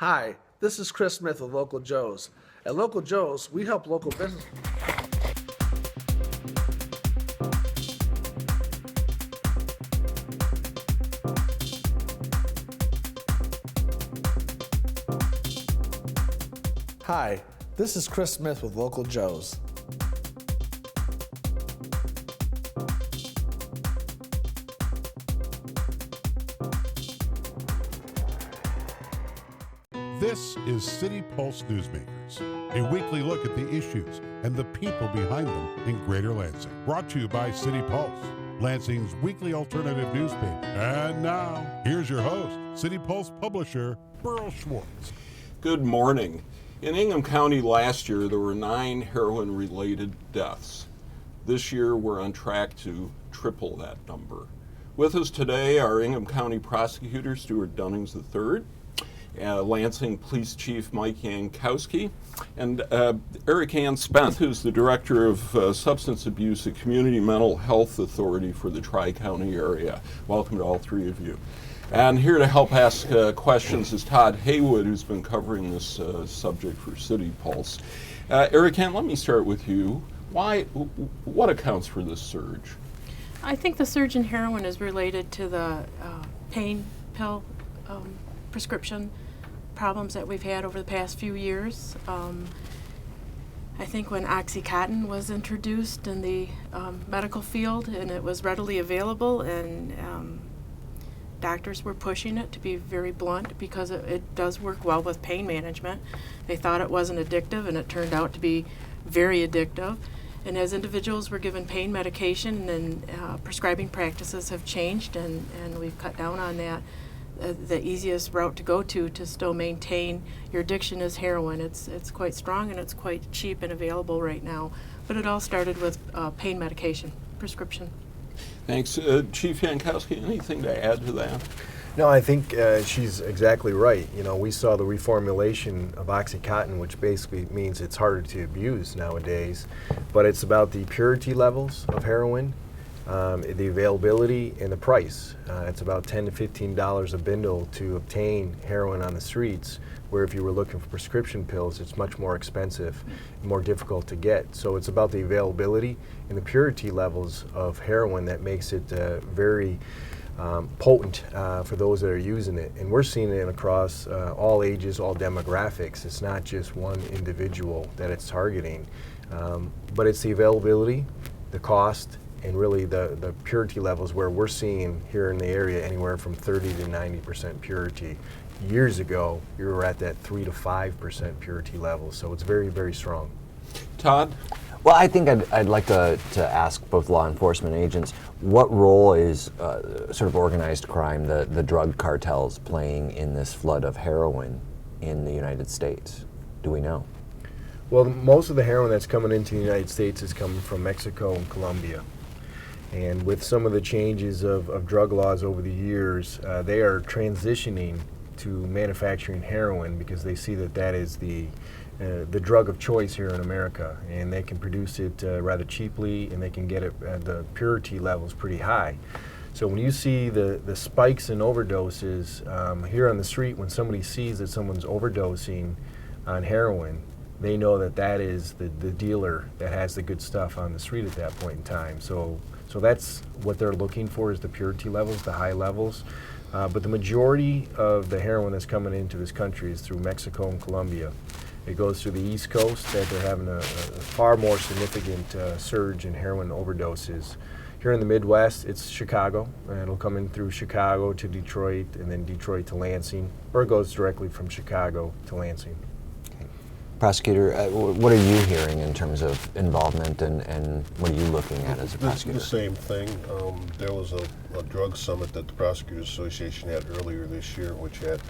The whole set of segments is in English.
Hi, this is Chris Smith with Local Joe's. At Local Joe's, we help local business. Hi, this is Chris Smith with Local Joe's. This is City Pulse Newsmakers, a weekly look at the issues and the people behind them in Greater Lansing. Brought to you by City Pulse, Lansing's weekly alternative newspaper. And now, here's your host, City Pulse publisher, Burl Schwartz. Good morning. In Ingham County last year, there were 9 heroin-related deaths. This year, we're on track to triple that number. With us today are Ingham County Prosecutor Stuart Dunnings III, Lansing Police Chief Mike Yankowski, and Eric Ann Spence, who's the Director of Substance Abuse at Community Mental Health Authority for the Tri-County area. Welcome to all three of you. And here to help ask questions is Todd Haywood, who's been covering this subject for City Pulse. Eric Ann, let me start with you. What accounts for this surge? I think the surge in heroin is related to the pain pill prescription problems that we've had over the past few years. I think when OxyContin was introduced in the medical field and it was readily available, and doctors were pushing it, to be very blunt, because it does work well with pain management. They thought it wasn't addictive, and it turned out to be very addictive. And as individuals were given pain medication, and prescribing practices have changed, and we've cut down on that. The easiest route to go to still maintain your addiction is heroin. It's quite strong, and it's quite cheap and available right now. But it all started with pain medication, prescription. Thanks. Chief Yankowski, anything to add to that? No, I think she's exactly right. You know, we saw the reformulation of OxyContin, which basically means it's harder to abuse nowadays. But it's about the purity levels of heroin, the availability, and the price. It's about $10 to $15 a bundle to obtain heroin on the streets, where if you were looking for prescription pills, it's much more expensive and more difficult to get. So it's about the availability and the purity levels of heroin that makes it very potent for those that are using it. And we're seeing it across all ages, all demographics. It's not just one individual that it's targeting, but it's the availability, the cost, and really the purity levels, where we're seeing here in the area anywhere from 30 to 90% purity. Years ago, you were at that 3 to 5% purity level, so it's very, very strong. Todd? Well, I think I'd like to ask both law enforcement agents, what role is sort of organized crime, the drug cartels, playing in this flood of heroin in the United States? Do we know? Well, most of the heroin that's coming into the United States is coming from Mexico and Colombia. And with some of the changes of drug laws over the years, they are transitioning to manufacturing heroin because they see that is the drug of choice here in America, and they can produce it rather cheaply, and they can get it the purity levels pretty high. So when you see the spikes in overdoses here on the street, when somebody sees that someone's overdosing on heroin, they know that is the dealer that has the good stuff on the street at that point in time. So that's what they're looking for, is the purity levels, the high levels. But the majority of the heroin that's coming into this country is through Mexico and Colombia. It goes through the East Coast that they're having a far more significant surge in heroin overdoses. Here in the Midwest, it's Chicago. It'll come in through Chicago to Detroit, and then Detroit to Lansing, or it goes directly from Chicago to Lansing. Prosecutor, what are you hearing in terms of involvement, and what are you looking at as a prosecutor? The same thing. There was a drug summit that the Prosecutors Association had earlier this year, which had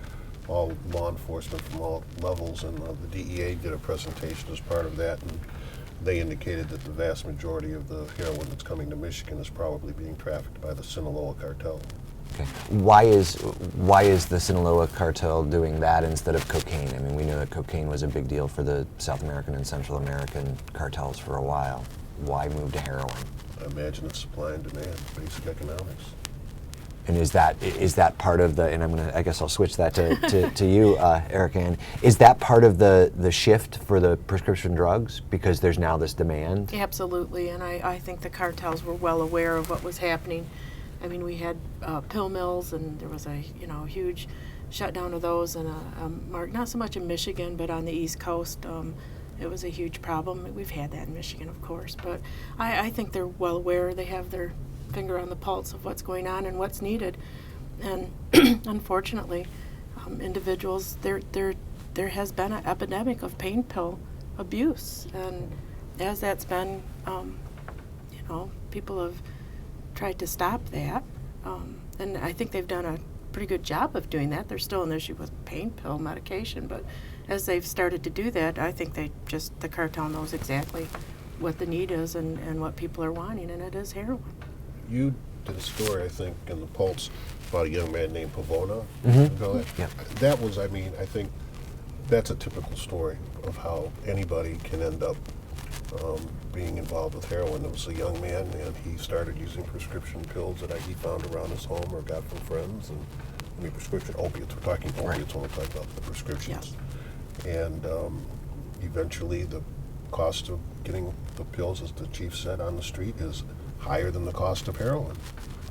all law enforcement from all levels, and the DEA did a presentation as part of that, and they indicated that the vast majority of the heroin that's coming to Michigan is probably being trafficked by the Sinaloa cartel. Okay. Why is the Sinaloa cartel doing that instead of cocaine? I mean, we know that cocaine was a big deal for the South American and Central American cartels for a while. Why move to heroin? I imagine it's supply and demand, basic economics. And is that part of the, and I guess I'll switch that to you, Eric Ann. Is that part of the shift for the prescription drugs because there's now this demand? Absolutely, and I think the cartels were well aware of what was happening. I mean, we had pill mills, and there was a huge shutdown of those, and not so much in Michigan, but on the East Coast. It was a huge problem. We've had that in Michigan, of course, but I think they're well aware. They have their finger on the pulse of what's going on and what's needed. And unfortunately, individuals, there has been an epidemic of pain pill abuse, and as that's been, people have tried to stop that, and I think they've done a pretty good job of doing that. There's still an issue with pain pill medication, but as they've started to do that, I think the cartel knows exactly what the need is and what people are wanting, and it is heroin. You did a story, I think, in the Pulse about a young man named Pavona. Yeah. That was, I think that's a typical story of how anybody can end up being involved with heroin. There was a young man, and he started using prescription pills that he found around his home or got from friends. And prescription opiates, we're talking opiates when we're talking about the prescriptions. Yes. And eventually the cost of getting the pills, as the chief said, on the street is higher than the cost of heroin.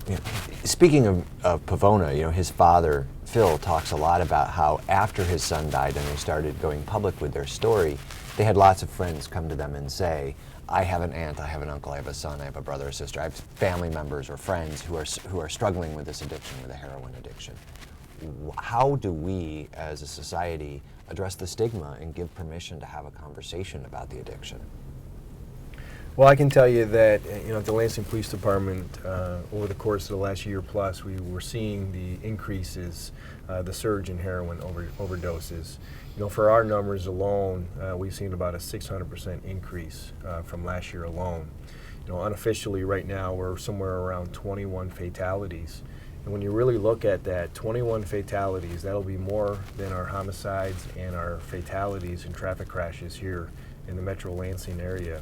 Yeah. Speaking of Pavona, his father, Phil, talks a lot about how after his son died and they started going public with their story, they had lots of friends come to them and say, I have an aunt, I have an uncle, I have a son, I have a brother or sister, I have family members or friends who are struggling with this addiction, with a heroin addiction. How do we, as a society, address the stigma and give permission to have a conversation about the addiction? Well, I can tell you that at the Lansing Police Department, over the course of the last year plus, we were seeing the increases, the surge in heroin overdoses. For our numbers alone, we've seen about a 600% increase from last year alone. Unofficially right now, we're somewhere around 21 fatalities. And when you really look at that, 21 fatalities, that'll be more than our homicides and our fatalities and traffic crashes here in the Metro Lansing area.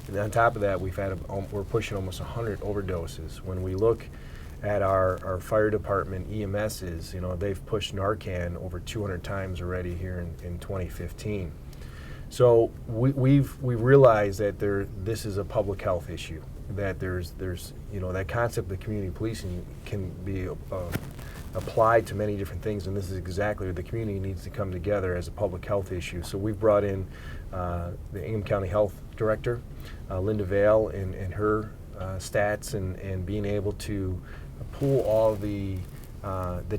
And on top of that, we're pushing almost 100 overdoses. When we look at our fire department EMSs, they've pushed Narcan over 200 times already here in 2015. So we've realized that this is a public health issue. That there's that concept of community policing can be applied to many different things, and this is exactly what the community needs to come together as a public health issue. So we've brought in the Ingham County Health Director, Linda Vale, and her stats and being able to pull all the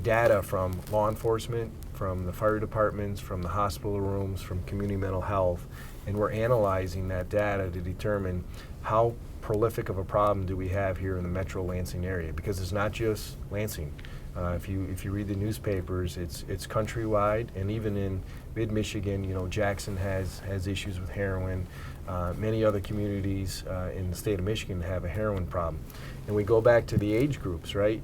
data from law enforcement, from the fire departments, from the hospital rooms, from community mental health, and we're analyzing that data to determine how prolific of a problem do we have here in the Metro Lansing area, because it's not just Lansing. If you read the newspapers, it's countrywide, and even in mid-Michigan, Jackson has issues with heroin. Many other communities in the state of Michigan have a heroin problem. And we go back to the age groups, right?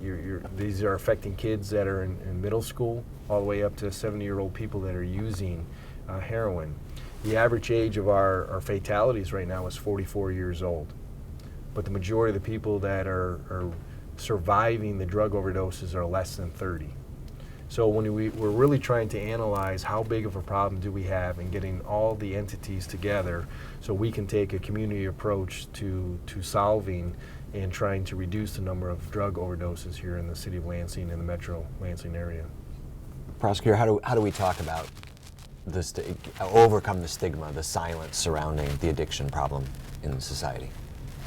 These are affecting kids that are in middle school, all the way up to 70-year-old people that are using heroin. The average age of our fatalities right now is 44 years old. But the majority of the people that are surviving the drug overdoses are less than 30. So when we're really trying to analyze how big of a problem do we have and getting all the entities together so we can take a community approach to solving and trying to reduce the number of drug overdoses here in the city of Lansing and the Metro Lansing area. Prosecutor, how do we talk about overcome the stigma, the silence surrounding the addiction problem in society?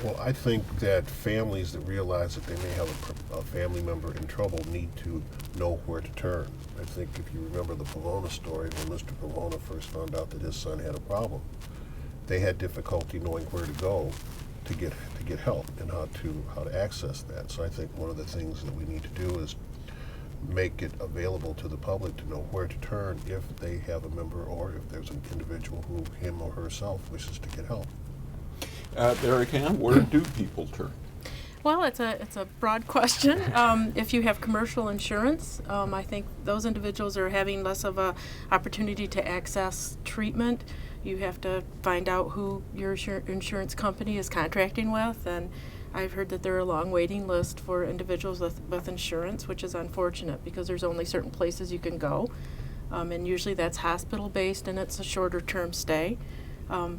Well, I think that families that realize that they may have a family member in trouble need to know where to turn. I think if you remember the Pavona story, when Mr. Pavona first found out that his son had a problem, they had difficulty knowing where to go to get help and how to access that. So I think one of the things that we need to do is make it available to the public to know where to turn if they have a member or if there's an individual who him or herself wishes to get help. Eric Ann, where do people turn? Well, it's a broad question. If you have commercial insurance, I think those individuals are having less of a opportunity to access treatment. You have to find out who your insurance company is contracting with, and I've heard that there are a long waiting list for individuals with insurance, which is unfortunate because there's only certain places you can go. And usually that's hospital-based and it's a shorter term stay.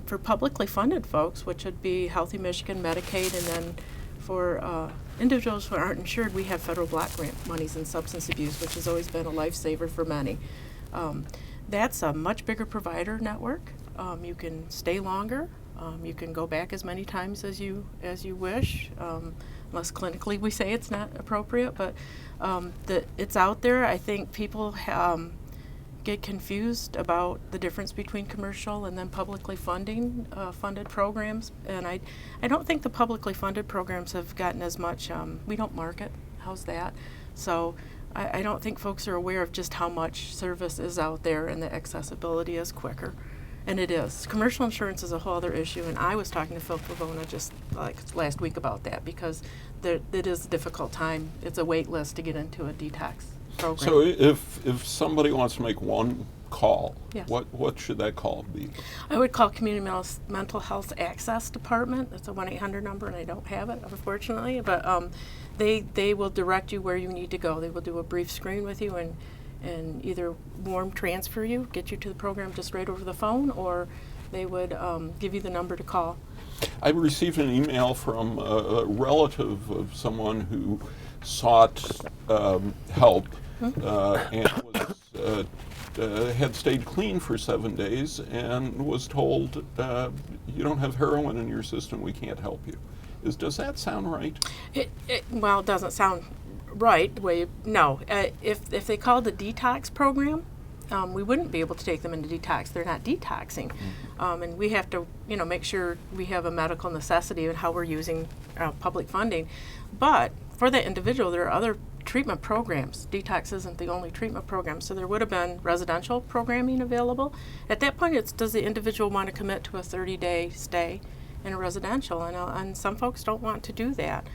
For publicly funded folks, which would be Healthy Michigan, Medicaid, and then for individuals who aren't insured, we have federal block grant monies in substance abuse, which has always been a lifesaver for many. That's a much bigger provider network. You can stay longer. You can go back as many times as you wish, unless clinically we say it's not appropriate. But it's out there. I think people get confused about the difference between commercial and then publicly funded programs. And I don't think the publicly funded programs have gotten as much. We don't market. How's that? So I don't think folks are aware of just how much service is out there, and the accessibility is quicker. And it is. Commercial insurance is a whole other issue, and I was talking to Phil Pavona just like last week about that, because it is a difficult time. It's a wait list to get into a detox program. So if somebody wants to make one call, Yes. what should that call be? I would call Community Mental Health Access Department. That's a 1-800 number, and I don't have it, unfortunately. But they will direct you where you need to go. They will do a brief screen with you and either warm transfer you, get you to the program just right over the phone, or they would give you the number to call. I received an email from a relative of someone who sought help and was, had stayed clean for 7 days and was told, you don't have heroin in your system, we can't help you. Does that sound right? Well, it doesn't sound right. No. If they called the detox program, we wouldn't be able to take them into detox. They're not detoxing. And we have to, make sure we have a medical necessity in how we're using public funding. But for that individual, there are other treatment programs. Detox isn't the only treatment program. So there would have been residential programming available. At that point, it's does the individual want to commit to a 30-day stay in a residential? And some folks don't want to do that.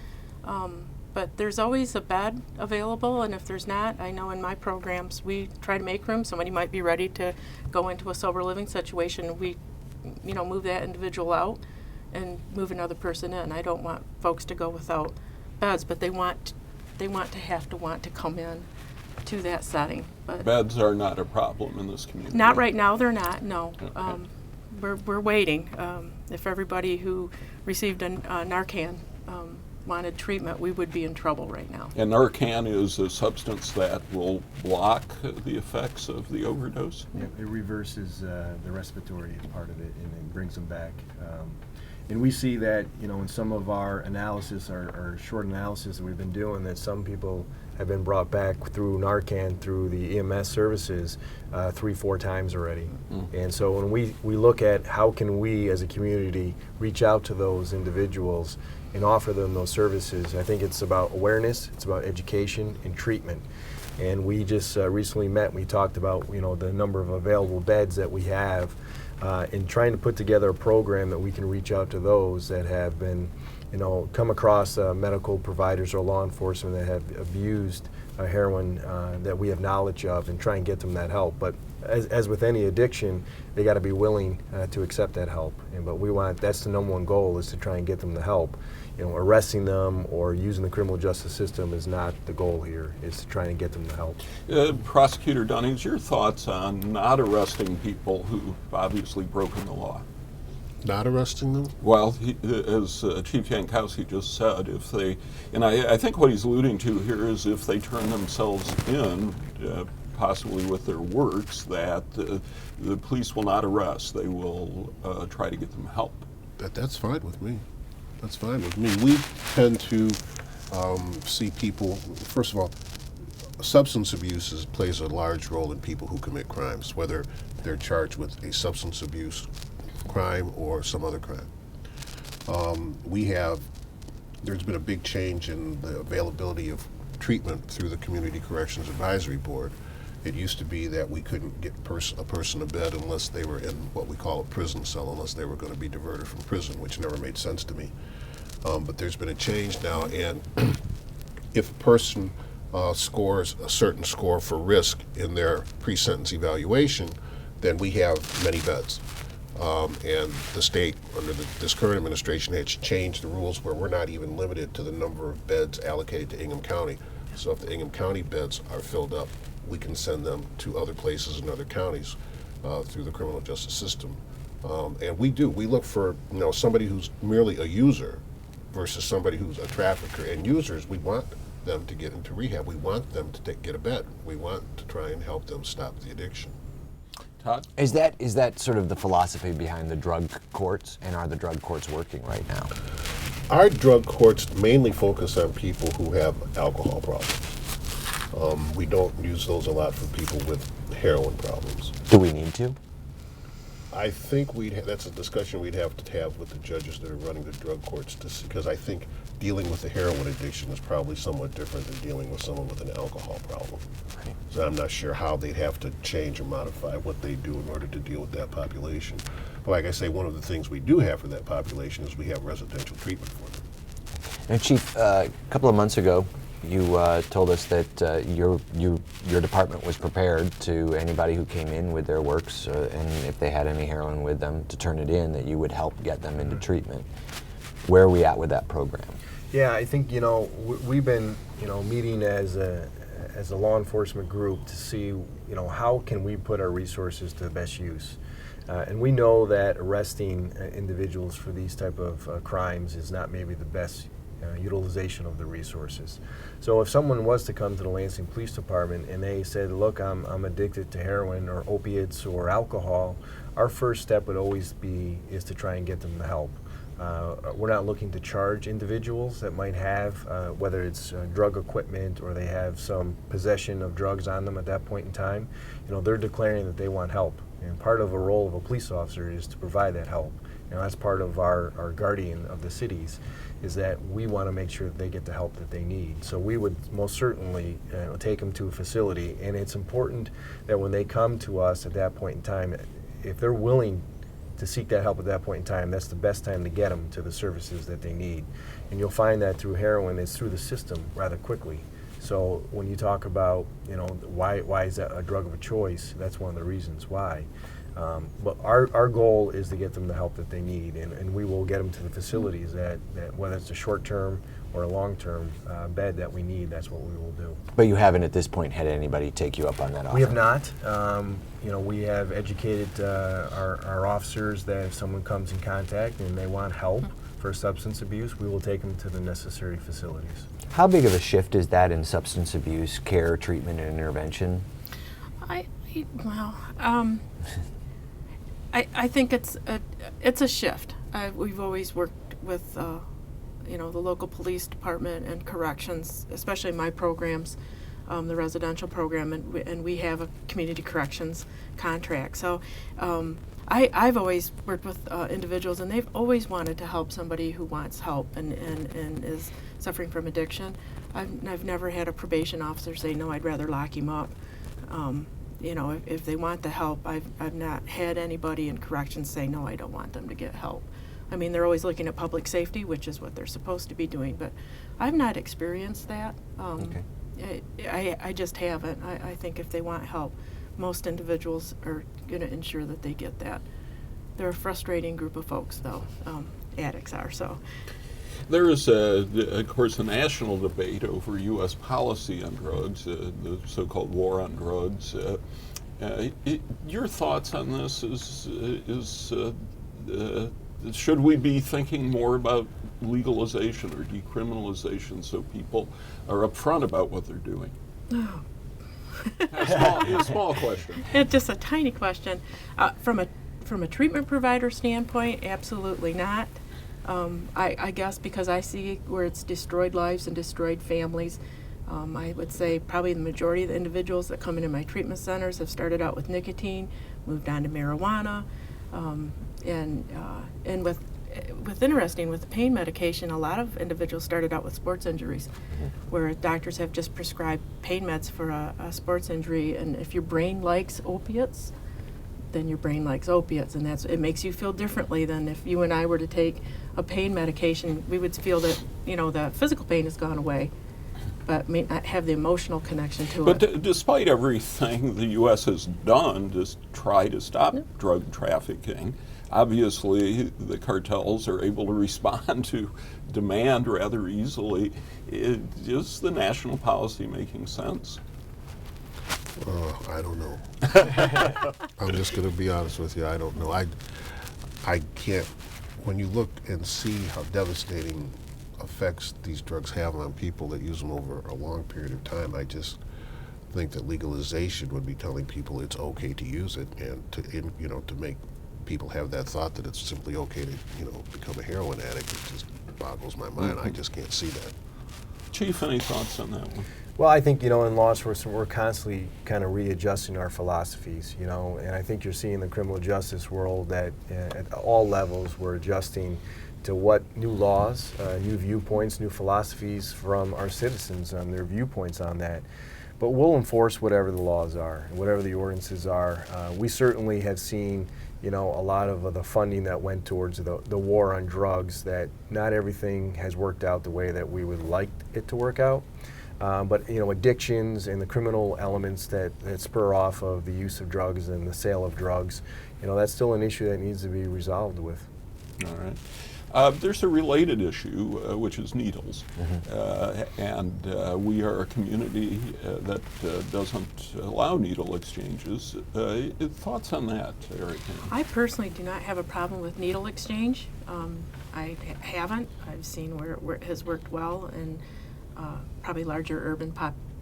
But there's always a bed available, and if there's not, I know in my programs we try to make room. Somebody might be ready to go into a sober living situation. We, move that individual out and move another person in. I don't want folks to go without beds, but they want to come in to that setting. But Beds are not a problem in this community. not right now. They're not. No. Okay. We're waiting. If everybody who received a Narcan wanted treatment, we would be in trouble right now. And Narcan is a substance that will block the effects of the overdose? Yeah, it reverses the respiratory part of it, and it brings them back. And we see that, in some of our analysis, our short analysis that we've been doing, that some people have been brought back through Narcan, through the EMS services, 3-4 times already. And so when we look at how can we as a community reach out to those individuals and offer them those services, I think it's about awareness, it's about education and treatment. And we just recently met and we talked about the number of available beds that we have, and trying to put together a program that we can reach out to those that have been come across medical providers or law enforcement that have abused heroin that we have knowledge of, and try and get them that help. But as with any addiction, they got to be willing to accept that help. But that's the number one goal, is to try and get them the help. Arresting them or using the criminal justice system is not the goal here. It's to try and get them the help. Prosecutor Dunnings, your thoughts on not arresting people who've obviously broken the law? Not arresting them? Well, as Chief Yankowski just said, and I think what he's alluding to here is if they turn themselves in, possibly with their works, that the police will not arrest. They will try to get them help. That's fine with me. That's fine with me. We tend to see people, first of all, substance abuse plays a large role in people who commit crimes, whether they're charged with a substance abuse crime or some other crime. There's been a big change in the availability of treatment through the Community Corrections Advisory Board. It used to be that we couldn't get a person to bed unless they were in what we call a prison cell, unless they were going to be diverted from prison, which never made sense to me. But there's been a change now, and if a person scores a certain score for risk in their pre-sentence evaluation, then we have many beds. And the state, under this current administration, has changed the rules where we're not even limited to the number of beds allocated to Ingham County. So if the Ingham County beds are filled up, we can send them to other places in other counties through the criminal justice system. And we look for somebody who's merely a user versus somebody who's a trafficker. And users, we want them to get into rehab. We want them to get a bed. We want to try and help them stop the addiction. Todd? Is that sort of the philosophy behind the drug courts, and are the drug courts working right now? Our drug courts mainly focus on people who have alcohol problems. We don't use those a lot for people with heroin problems. Do we need to? I think that's a discussion we'd have to have with the judges that are running the drug courts, because I think dealing with the heroin addiction is probably somewhat different than dealing with someone with an alcohol problem. Right. So I'm not sure how they'd have to change or modify what they do in order to deal with that population. But like I say, one of the things we do have for that population is we have residential treatment for them. Now, Chief, a couple of months ago, you told us that your department was prepared to anybody who came in with their works, and if they had any heroin with them, to turn it in, that you would help get them into treatment. Where are we at with that program? Yeah, I think we've been meeting as a law enforcement group to see how can we put our resources to the best use. And we know that arresting individuals for these type of crimes is not maybe the best utilization of the resources. So if someone was to come to the Lansing Police Department and they said, look, I'm addicted to heroin or opiates or alcohol, our first step would always be is to try and get them the help. We're not looking to charge individuals that might have, whether it's drug equipment or they have some possession of drugs on them at that point in time. They're declaring that they want help. And part of a role of a police officer is to provide that help. That's part of our guardian of the cities, is that we want to make sure that they get the help that they need. So we would most certainly take them to a facility, and it's important that when they come to us at that point in time, if they're willing to seek that help at that point in time, that's the best time to get them to the services that they need. And you'll find that through heroin, it's through the system rather quickly. So when you talk about, why is that a drug of a choice, that's one of the reasons why. But our goal is to get them the help that they need, and we will get them to the facilities that whether it's a short-term or a long-term bed that we need, that's what we will do. But you haven't at this point had anybody take you up on that offer? We have not. We have educated our officers that if someone comes in contact and they want help for substance abuse, we will take them to the necessary facilities. How big of a shift is that in substance abuse care, treatment, and intervention? I think it's a shift. We've always worked with the local police department and corrections, especially my programs, the residential program, and we have a community corrections contract. So I've always worked with individuals, and they've always wanted to help somebody who wants help and is suffering from addiction. I've never had a probation officer say, no, I'd rather lock him up. If they want the help, I've not had anybody in corrections say, no, I don't want them to get help. I mean, they're always looking at public safety, which is what they're supposed to be doing, but I've not experienced that. Okay. I just haven't. I think if they want help, most individuals are going to ensure that they get that. They're a frustrating group of folks, though, addicts are, so. There is, of course, a national debate over U.S. policy on drugs, the so-called war on drugs. Your thoughts on this is should we be thinking more about legalization or decriminalization so people are upfront about what they're doing? Oh. A small question. It's just a tiny question. From a treatment provider standpoint, absolutely not. I guess because I see where it's destroyed lives and destroyed families. I would say probably the majority of the individuals that come into my treatment centers have started out with nicotine, moved on to marijuana, and with interesting with the pain medication, a lot of individuals started out with sports injuries, where doctors have just prescribed pain meds for a sports injury, and if your brain likes opiates, then your brain likes opiates, and it makes you feel differently than if you and I were to take a pain medication. We would feel that the physical pain has gone away, but may not have the emotional connection to But it. despite everything the U.S. has done to try to stop drug trafficking, obviously the cartels are able to respond to demand rather easily. Is the national policy making sense? I don't know. I'm just going to be honest with you. I don't know. I can't. When you look and see how devastating effects these drugs have on people that use them over a long period of time, I just think that legalization would be telling people it's okay to use it, and to make people have that thought that it's simply okay to become a heroin addict. It just boggles my mind. I just can't see that. Chief, any thoughts on that one? Well, I think, in law enforcement, we're constantly kind of readjusting our philosophies, and I think you're seeing in the criminal justice world that at all levels we're adjusting to what new laws, new viewpoints, new philosophies from our citizens on their viewpoints on that. But we'll enforce whatever the laws are, whatever the ordinances are. We certainly have seen, a lot of the funding that went towards the war on drugs, that not everything has worked out the way that we would like it to work out. But addictions and the criminal elements that spur off of the use of drugs and the sale of drugs, that's still an issue that needs to be resolved with. All right. There's a related issue, which is needles. And we are a community that doesn't allow needle exchanges. Thoughts on that, Eric? I personally do not have a problem with needle exchange. I haven't. I've seen where it has worked well in probably larger urban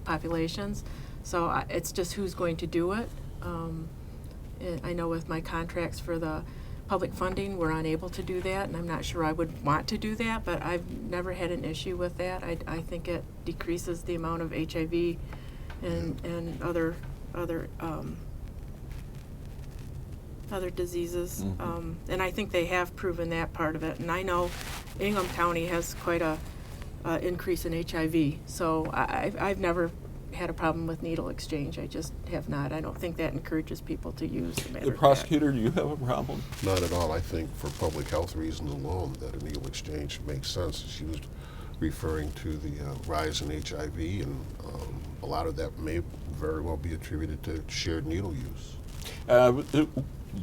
populations. So it's just who's going to do it. I know with my contracts for the public funding, we're unable to do that, and I'm not sure I would want to do that, but I've never had an issue with that. I think it decreases the amount of HIV and other diseases, and I think they have proven that part of it. And I know Ingham County has quite a increase in HIV, so I've never had a problem with needle exchange. I just have not. I don't think that encourages people to use. The prosecutor, do you have a problem? Not at all. I think for public health reasons alone that a needle exchange makes sense. She was referring to the rise in HIV, and a lot of that may very well be attributed to shared needle use.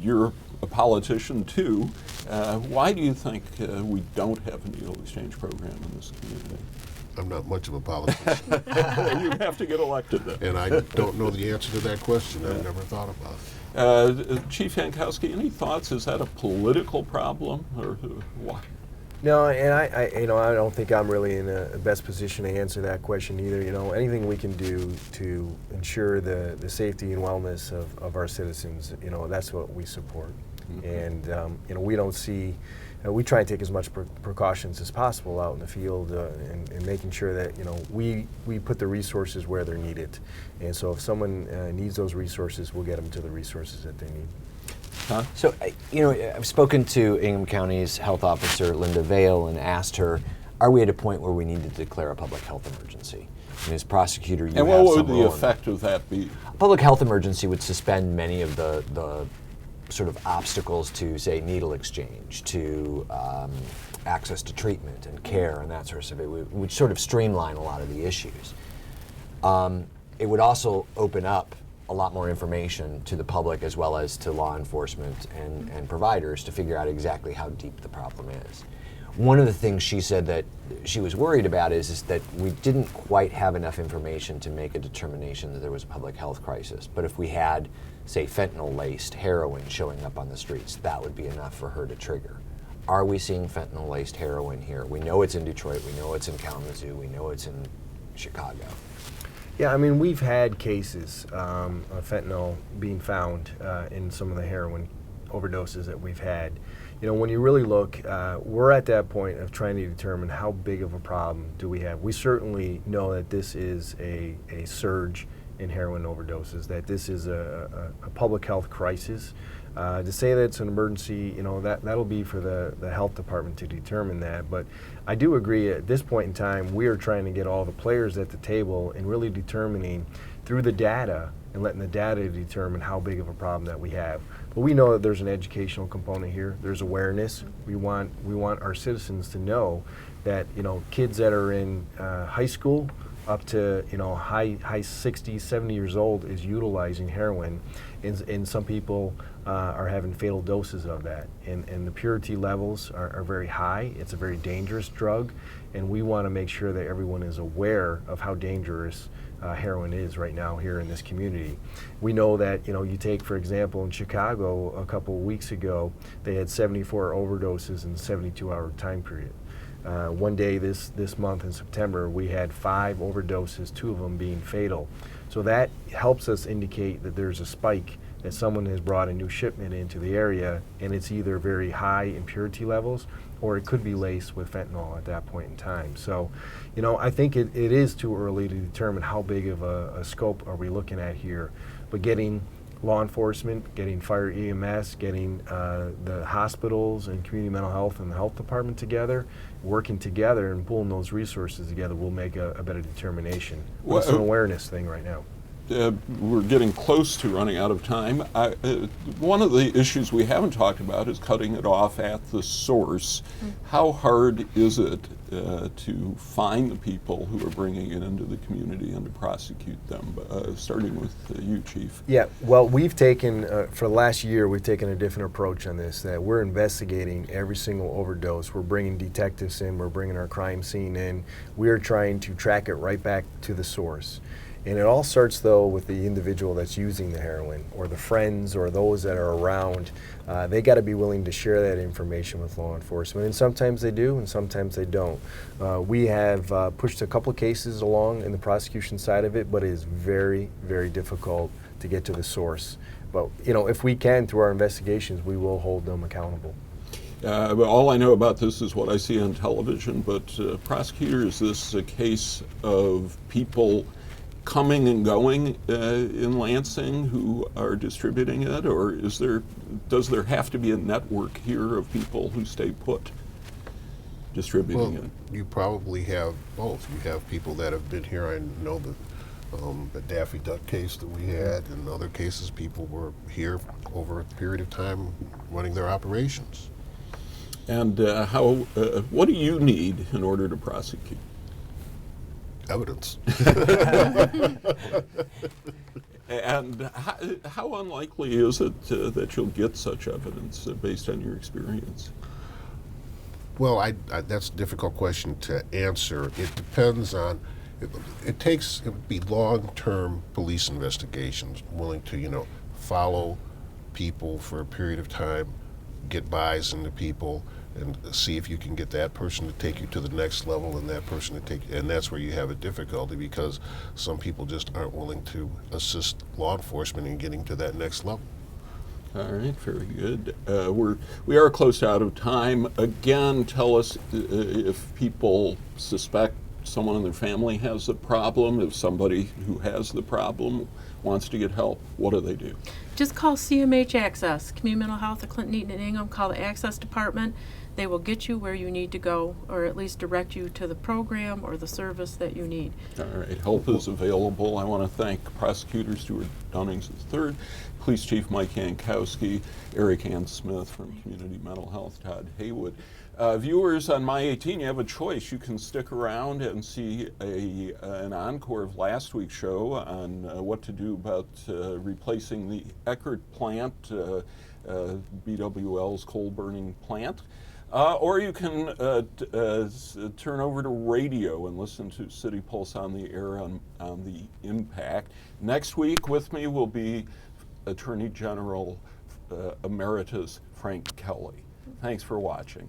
You're a politician too. Why do you think we don't have a needle exchange program in this community? I'm not much of a politician. You have to get elected then. And I don't know the answer to that question. I've never thought about it. Chief Jankowski, any thoughts? Is that a political problem, or why? No, and I don't think I'm really in the best position to answer that question either. Anything we can do to ensure the safety and wellness of our citizens, that's what we support. And we don't see. We try and take as much precautions as possible out in the field, and making sure that we put the resources where they're needed. And so if someone needs those resources, we'll get them to the resources that they need. Huh? So, I've spoken to Ingham County's health officer, Linda Vale, and asked her, are we at a point where we need to declare a public health emergency? And as prosecutor, you and have what some would the role in effect of that be? A public health emergency would suspend many of the sort of obstacles to, say, needle exchange, to access to treatment and care and that sort of stuff. It would sort of streamline a lot of the issues. It would also open up a lot more information to the public as well as to law enforcement and providers to figure out exactly how deep the problem is. One of the things she said that she was worried about is that we didn't quite have enough information to make a determination that there was a public health crisis. But if we had, say, fentanyl-laced heroin showing up on the streets, that would be enough for her to trigger. Are we seeing fentanyl-laced heroin here? We know it's in Detroit, we know it's in Kalamazoo, we know it's in Chicago. Yeah, I mean, we've had cases of fentanyl being found in some of the heroin overdoses that we've had. When you really look, we're at that point of trying to determine how big of a problem do we have. We certainly know that this is a surge in heroin overdoses, that this is a public health crisis. To say that it's an emergency, that'll be for the health department to determine that. But I do agree at this point in time, we are trying to get all the players at the table and really determining through the data and letting the data determine how big of a problem that we have. But we know that there's an educational component here. There's awareness. We want our citizens to know that kids that are in high school up to high 60s, 70 years old is utilizing heroin, and some people are having fatal doses of that, and the purity levels are very high. It's a very dangerous drug, and we want to make sure that everyone is aware of how dangerous heroin is right now here in this community. We know that you take, for example, in Chicago a couple of weeks ago, they had 74 overdoses in a 72-hour time period. One day this month in September, we had 5 overdoses, 2 of them being fatal. So that helps us indicate that there's a spike, that someone has brought a new shipment into the area, and it's either very high in purity levels, or it could be laced with fentanyl at that point in time. So, I think it is too early to determine how big of a scope are we looking at here. But getting law enforcement, getting fire EMS, getting the hospitals and community mental health and the health department together, working together and pulling those resources together will make a better determination. Well, it's an awareness thing right now. We're getting close to running out of time. One of the issues we haven't talked about is cutting it off at the source. How hard is it to find the people who are bringing it into the community and to prosecute them? Starting with you, Chief. Yeah, well, we've taken, for the last year, we've taken a different approach on this, that we're investigating every single overdose. We're bringing detectives in, we're bringing our crime scene in. We're trying to track it right back to the source. And it all starts, though, with the individual that's using the heroin, or the friends, or those that are around. They got to be willing to share that information with law enforcement, and sometimes they do, and sometimes they don't. We have pushed a couple of cases along in the prosecution side of it, but it is very, very difficult to get to the source. But if we can, through our investigations, we will hold them accountable. But all I know about this is what I see on television. But prosecutor, is this a case of people coming and going in Lansing who are distributing it, or does there have to be a network here of people who stay put distributing it? You probably have both. You have people that have been here. I know the Daffy Duck case that we had, and other cases people were here over a period of time running their operations. And what do you need in order to prosecute? Evidence. And how unlikely is it that you'll get such evidence based on your experience? Well, that's a difficult question to answer. It depends on, it would be long-term police investigations, willing to, follow people for a period of time, get buys into people, and see if you can get that person to take you to the next level, and that person to take, and that's where you have a difficulty, because some people just aren't willing to assist law enforcement in getting to that next level. All right, very good. We are close out of time. Again, tell us if people suspect someone in their family has the problem, if somebody who has the problem wants to get help, what do they do? Just call CMH Access, Community Mental Health of Clinton, Eaton, and Ingham. Call the Access Department. They will get you where you need to go, or at least direct you to the program or the service that you need. All right, help is available. I want to thank Prosecutor Stuart Dunnings III, Police Chief Mike Yankowski, Eric Ann Smith from Community Mental Health, Todd Haywood. Viewers on My 18, you have a choice. You can stick around and see an encore of last week's show on what to do about replacing the Eckert plant, BWL's coal-burning plant. Or you can turn over to radio and listen to City Pulse on the air on the impact. Next week with me will be Attorney General Emeritus Frank Kelly. Thanks for watching.